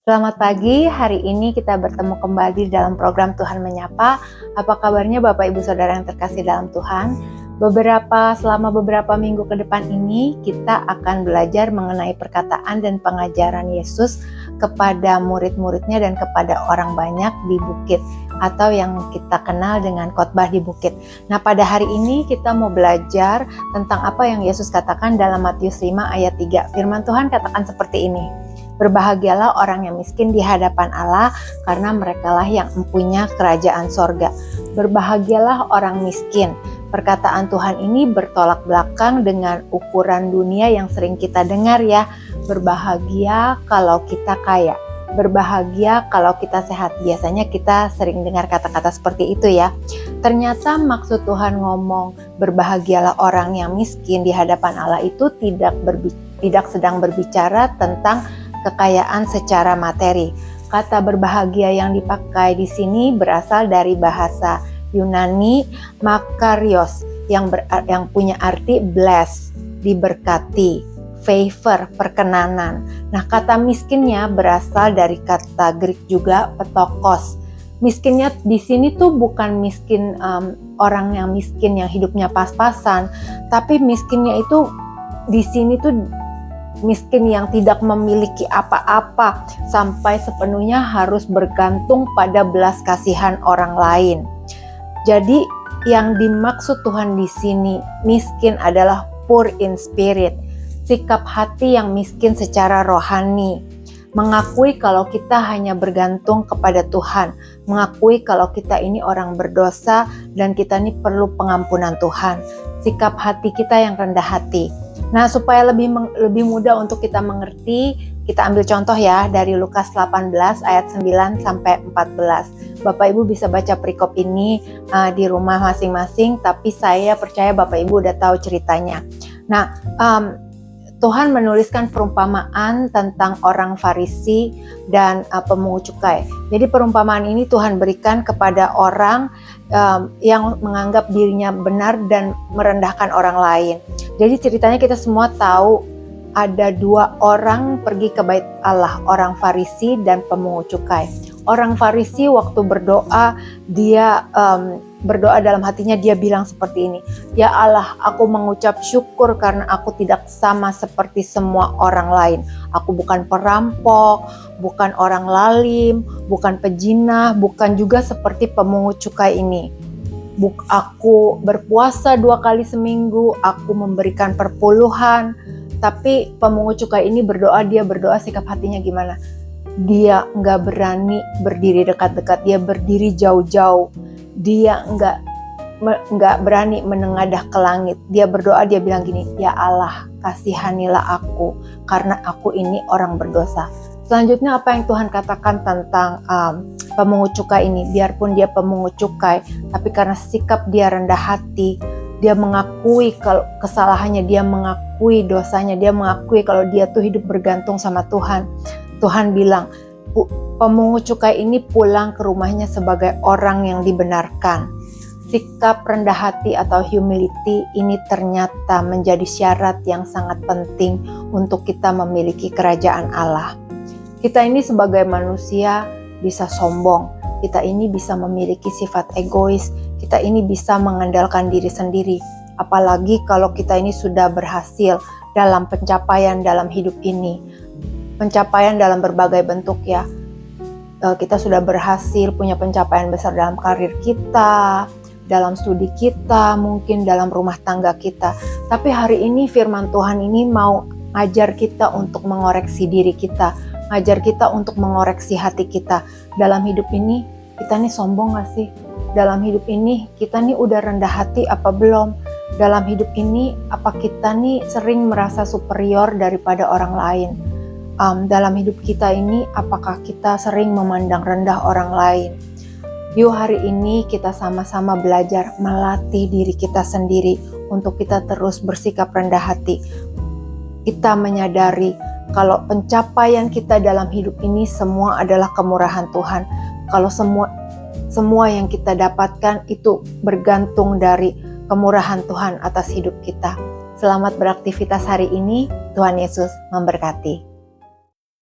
Selamat pagi, hari ini kita bertemu kembali dalam program Tuhan Menyapa. Apa kabarnya Bapak Ibu Saudara yang terkasih dalam Tuhan? Selama beberapa minggu ke depan ini kita akan belajar mengenai perkataan dan pengajaran Yesus kepada murid-muridnya dan kepada orang banyak di bukit, atau yang kita kenal dengan khotbah di bukit. Nah, pada hari ini kita mau belajar tentang apa yang Yesus katakan dalam Matius 5 ayat 3. Firman Tuhan katakan seperti ini: "Berbahagialah orang yang miskin di hadapan Allah, karena merekalah yang mempunyai kerajaan sorga." Berbahagialah orang miskin. Perkataan Tuhan ini bertolak belakang dengan ukuran dunia yang sering kita dengar ya. Berbahagia kalau kita kaya. Berbahagia kalau kita sehat. Biasanya kita sering dengar kata-kata seperti itu ya. Ternyata maksud Tuhan ngomong berbahagialah orang yang miskin di hadapan Allah itu tidak sedang berbicara tentang kekayaan secara materi. Kata berbahagia yang dipakai di sini berasal dari bahasa Yunani makarios yang punya arti bless, diberkati, favor, perkenanan. Nah, kata miskinnya berasal dari kata Greek juga petokos. Miskinnya di sini tuh bukan miskin orang yang miskin yang hidupnya pas-pasan, tapi miskinnya itu di sini tuh miskin yang tidak memiliki apa-apa sampai sepenuhnya harus bergantung pada belas kasihan orang lain. Jadi yang dimaksud Tuhan di sini miskin adalah poor in spirit, sikap hati yang miskin secara rohani, mengakui kalau kita hanya bergantung kepada Tuhan, mengakui kalau kita ini orang berdosa dan kita ini perlu pengampunan Tuhan, sikap hati kita yang rendah hati. Nah, supaya lebih mudah untuk kita mengerti, kita ambil contoh ya dari Lukas 18 ayat 9 sampai 14. Bapak Ibu bisa baca perikop ini di rumah masing-masing, tapi saya percaya Bapak Ibu udah tahu ceritanya. Nah, Tuhan menuliskan perumpamaan tentang orang Farisi dan pemungut cukai. Jadi perumpamaan ini Tuhan berikan kepada orang yang menganggap dirinya benar dan merendahkan orang lain. Jadi ceritanya kita semua tahu ada dua orang pergi ke bait Allah, orang Farisi dan pemungut cukai. Orang Farisi waktu berdoa, dia berdoa dalam hatinya, dia bilang seperti ini: "Ya Allah, aku mengucap syukur karena aku tidak sama seperti semua orang lain. Aku bukan perampok, bukan orang lalim, bukan pejinah, bukan juga seperti pemungut cukai ini. Aku berpuasa 2 kali seminggu, aku memberikan perpuluhan." Tapi pemungut cukai ini dia berdoa sikap hatinya gimana? Dia nggak berani berdiri dekat-dekat, dia berdiri jauh-jauh. Dia nggak berani menengadah ke langit. Dia berdoa, dia bilang gini: "Ya Allah, kasihanilah aku karena aku ini orang berdosa." Selanjutnya apa yang Tuhan katakan tentang pemungut cukai ini? Biarpun dia pemungut cukai, tapi karena sikap dia rendah hati, dia mengakui kalau kesalahannya, dia mengakui dosanya, dia mengakui kalau dia tuh hidup bergantung sama Tuhan. Tuhan bilang, pemungut cukai ini pulang ke rumahnya sebagai orang yang dibenarkan. Sikap rendah hati atau humility ini ternyata menjadi syarat yang sangat penting untuk kita memiliki kerajaan Allah. Kita ini sebagai manusia bisa sombong, kita ini bisa memiliki sifat egois, kita ini bisa mengandalkan diri sendiri. Apalagi kalau kita ini sudah berhasil dalam pencapaian dalam hidup ini. Pencapaian dalam berbagai bentuk ya. Kita sudah berhasil punya pencapaian besar dalam karir kita, dalam studi kita, mungkin dalam rumah tangga kita. Tapi hari ini firman Tuhan ini mau ngajar kita untuk mengoreksi diri kita, ngajar kita untuk mengoreksi hati kita. Dalam hidup ini kita nih sombong gak sih? Dalam hidup ini kita nih udah rendah hati apa belum? Dalam hidup ini apa kita nih sering merasa superior daripada orang lain? Dalam hidup kita ini apakah kita sering memandang rendah orang lain? Yuk hari ini kita sama-sama belajar melatih diri kita sendiri untuk kita terus bersikap rendah hati. Kita menyadari kalau pencapaian kita dalam hidup ini semua adalah kemurahan Tuhan. Kalau semua yang kita dapatkan itu bergantung dari kemurahan Tuhan atas hidup kita. Selamat beraktivitas hari ini. Tuhan Yesus memberkati.